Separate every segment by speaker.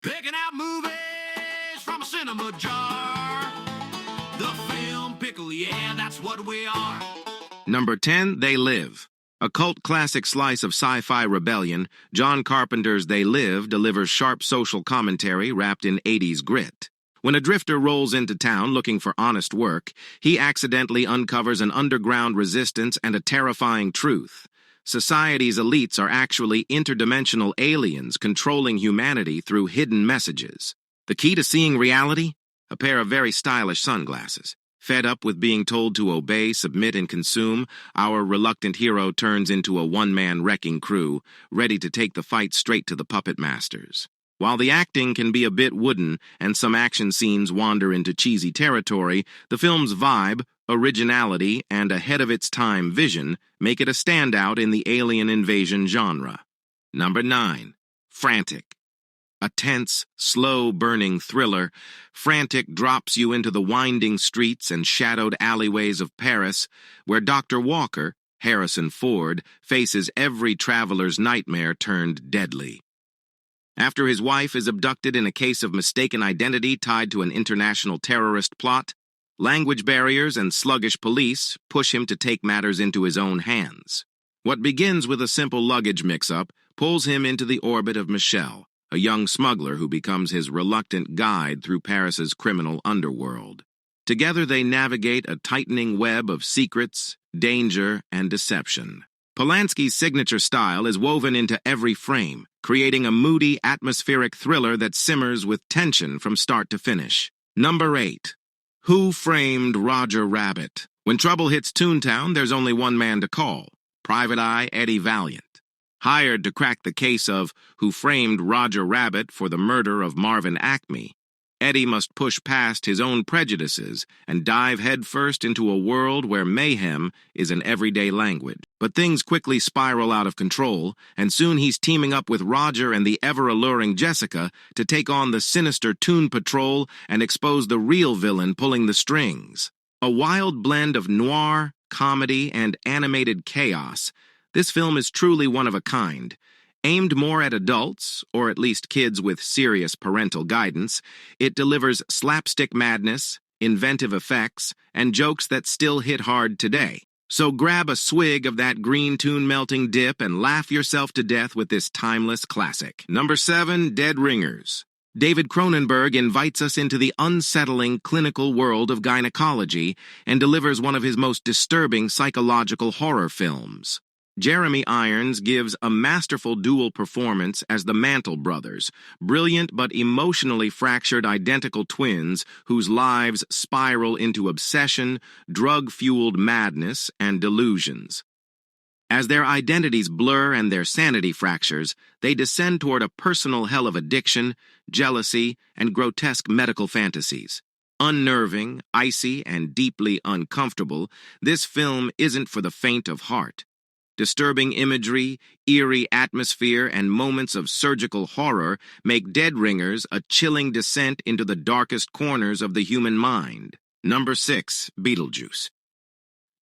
Speaker 1: Picking out movies from a cinema jar. The film Pickle, yeah, that's what we are.
Speaker 2: Number 10, They Live. A cult classic slice of sci-fi rebellion, John Carpenter's They Live delivers sharp social commentary wrapped in 80s grit. When a drifter rolls into town looking for honest work, he accidentally uncovers an underground resistance and a terrifying truth. Society's elites are actually interdimensional aliens controlling humanity through hidden messages. The key to seeing reality? A pair of very stylish sunglasses. Fed up with being told to obey, submit, and consume, our reluctant hero turns into a one-man wrecking crew, ready to take the fight straight to the puppet masters. While the acting can be a bit wooden and some action scenes wander into cheesy territory, the film's vibe, originality, and ahead-of-its-time vision make it a standout in the alien invasion genre. Number 9. Frantic. A tense, slow-burning thriller, Frantic drops you into the winding streets and shadowed alleyways of Paris, where Dr. Walker, Harrison Ford, faces every traveler's nightmare turned deadly. After his wife is abducted in a case of mistaken identity tied to an international terrorist plot, language barriers and sluggish police push him to take matters into his own hands. What begins with a simple luggage mix-up pulls him into the orbit of Michelle, a young smuggler who becomes his reluctant guide through Paris's criminal underworld. Together they navigate a tightening web of secrets, danger, and deception. Polanski's signature style is woven into every frame, creating a moody, atmospheric thriller that simmers with tension from start to finish. Number 8. Who Framed Roger Rabbit? When trouble hits Toontown, there's only one man to call: Private Eye Eddie Valiant. Hired to crack the case of who framed Roger Rabbit for the murder of Marvin Acme, Eddie must push past his own prejudices and dive headfirst into a world where mayhem is an everyday language. But things quickly spiral out of control, and soon he's teaming up with Roger and the ever-alluring Jessica to take on the sinister Toon Patrol and expose the real villain pulling the strings. A wild blend of noir, comedy, and animated chaos, this film is truly one of a kind. Aimed more at adults, or at least kids with serious parental guidance, it delivers slapstick madness, inventive effects, and jokes that still hit hard today. So grab a swig of that green tune-melting dip and laugh yourself to death with this timeless classic. Number 7, Dead Ringers. David Cronenberg invites us into the unsettling clinical world of gynecology and delivers one of his most disturbing psychological horror films. Jeremy Irons gives a masterful dual performance as the Mantle brothers, brilliant but emotionally fractured identical twins whose lives spiral into obsession, drug-fueled madness, and delusions. As their identities blur and their sanity fractures, they descend toward a personal hell of addiction, jealousy, and grotesque medical fantasies. Unnerving, icy, and deeply uncomfortable, this film isn't for the faint of heart. Disturbing imagery, eerie atmosphere, and moments of surgical horror make Dead Ringers a chilling descent into the darkest corners of the human mind. Number 6, Beetlejuice.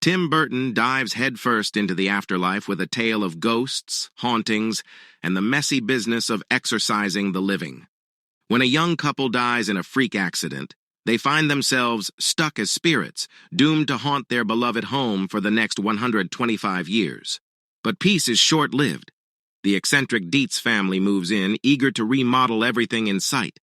Speaker 2: Tim Burton dives headfirst into the afterlife with a tale of ghosts, hauntings, and the messy business of exorcising the living. When a young couple dies in a freak accident, they find themselves stuck as spirits, doomed to haunt their beloved home for the next 125 years. But peace is short-lived. The eccentric Dietz family moves in, eager to remodel everything in sight.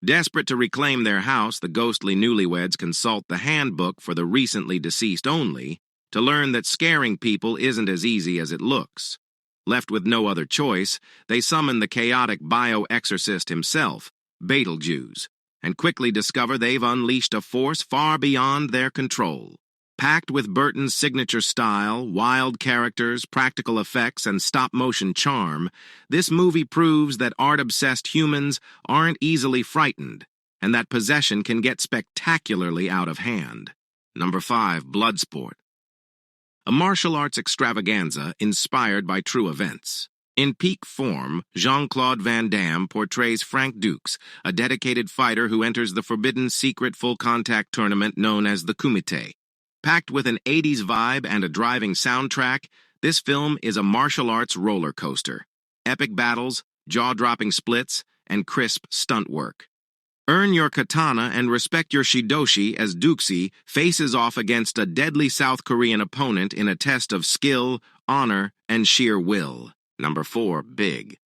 Speaker 2: Desperate to reclaim their house, the ghostly newlyweds consult the handbook for the recently deceased only to learn that scaring people isn't as easy as it looks. Left with no other choice, they summon the chaotic bio-exorcist himself, Beetlejuice, and quickly discover they've unleashed a force far beyond their control. Packed with Burton's signature style, wild characters, practical effects, and stop-motion charm, this movie proves that art-obsessed humans aren't easily frightened, and that possession can get spectacularly out of hand. Number 5, Bloodsport. A martial arts extravaganza inspired by true events. In peak form, Jean-Claude Van Damme portrays Frank Dukes, a dedicated fighter who enters the forbidden secret full-contact tournament known as the Kumite. Packed with an 80s vibe and a driving soundtrack, this film is a martial arts roller coaster. Epic battles, jaw-dropping splits, and crisp stunt work. Earn your katana and respect your shidoshi as Duxi faces off against a deadly South Korean opponent in a test of skill, honor, and sheer will. Number 4, Big.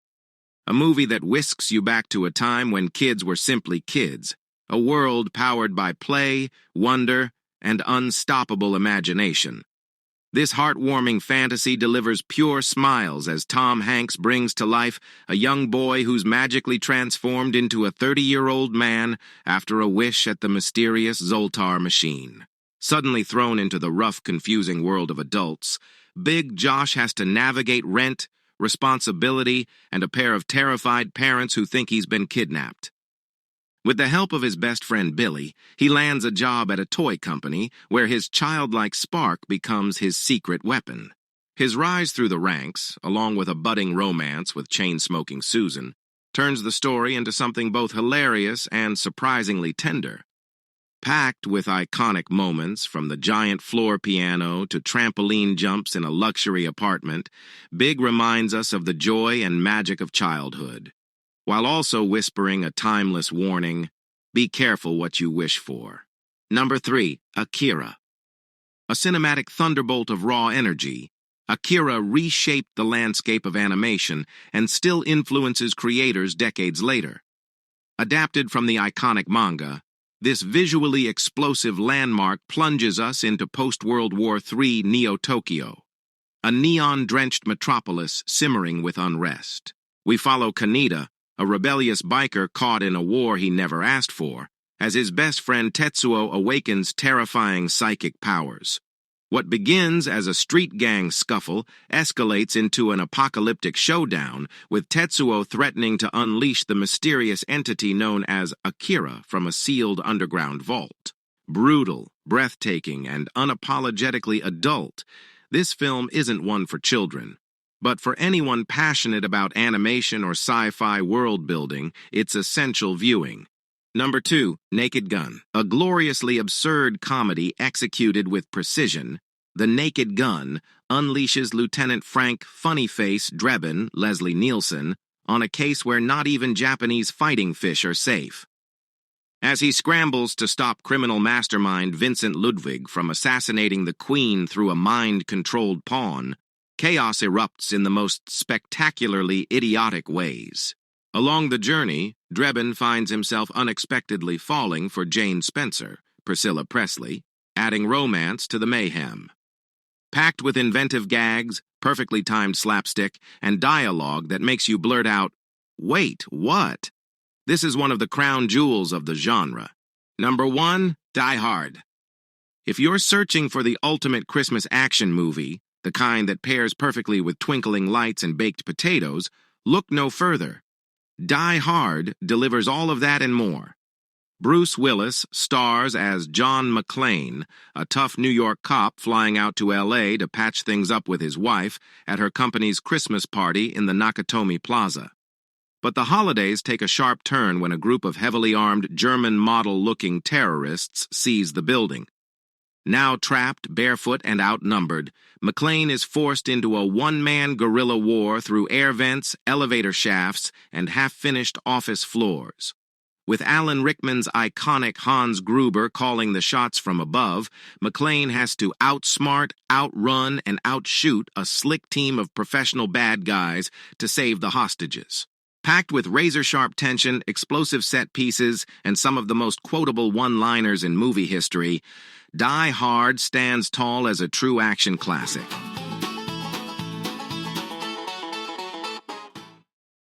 Speaker 2: A movie that whisks you back to a time when kids were simply kids, a world powered by play, wonder, and unstoppable imagination. This heartwarming fantasy delivers pure smiles as Tom Hanks brings to life a young boy who's magically transformed into a 30-year-old man after a wish at the mysterious Zoltar machine. Suddenly thrown into the rough, confusing world of adults, Big Josh has to navigate rent, responsibility, and a pair of terrified parents who think he's been kidnapped. With the help of his best friend Billy, he lands a job at a toy company where his childlike spark becomes his secret weapon. His rise through the ranks, along with a budding romance with chain-smoking Susan, turns the story into something both hilarious and surprisingly tender. Packed with iconic moments, from the giant floor piano to trampoline jumps in a luxury apartment, Big reminds us of the joy and magic of childhood, while also whispering a timeless warning, be careful what you wish for. Number 3, Akira. A cinematic thunderbolt of raw energy, Akira reshaped the landscape of animation and still influences creators decades later. Adapted from the iconic manga, this visually explosive landmark plunges us into post-World War III Neo-Tokyo, a neon-drenched metropolis simmering with unrest. We follow Kaneda, a rebellious biker caught in a war he never asked for, as his best friend Tetsuo awakens terrifying psychic powers. What begins as a street gang scuffle escalates into an apocalyptic showdown, with Tetsuo threatening to unleash the mysterious entity known as Akira from a sealed underground vault. Brutal, breathtaking, and unapologetically adult, this film isn't one for children. But for anyone passionate about animation or sci-fi world-building, it's essential viewing. Number 2, Naked Gun. A gloriously absurd comedy executed with precision, The Naked Gun unleashes Lieutenant Frank Funnyface Drebin, Leslie Nielsen, on a case where not even Japanese fighting fish are safe. As he scrambles to stop criminal mastermind Vincent Ludwig from assassinating the Queen through a mind-controlled pawn, chaos erupts in the most spectacularly idiotic ways. Along the journey, Drebin finds himself unexpectedly falling for Jane Spencer, Priscilla Presley, adding romance to the mayhem. Packed with inventive gags, perfectly timed slapstick, and dialogue that makes you blurt out, "Wait, what?" This is one of the crown jewels of the genre. Number 1, Die Hard. If you're searching for the ultimate Christmas action movie, the kind that pairs perfectly with twinkling lights and baked potatoes, look no further. Die Hard delivers all of that and more. Bruce Willis stars as John McClane, a tough New York cop flying out to L.A. to patch things up with his wife at her company's Christmas party in the Nakatomi Plaza. But the holidays take a sharp turn when a group of heavily armed German model-looking terrorists seize the building. Now trapped, barefoot, and outnumbered, McClane is forced into a one-man guerrilla war through air vents, elevator shafts, and half-finished office floors. With Alan Rickman's iconic Hans Gruber calling the shots from above, McClane has to outsmart, outrun, and outshoot a slick team of professional bad guys to save the hostages. Packed with razor-sharp tension, explosive set pieces, and some of the most quotable one-liners in movie history, Die Hard stands tall as a true action classic.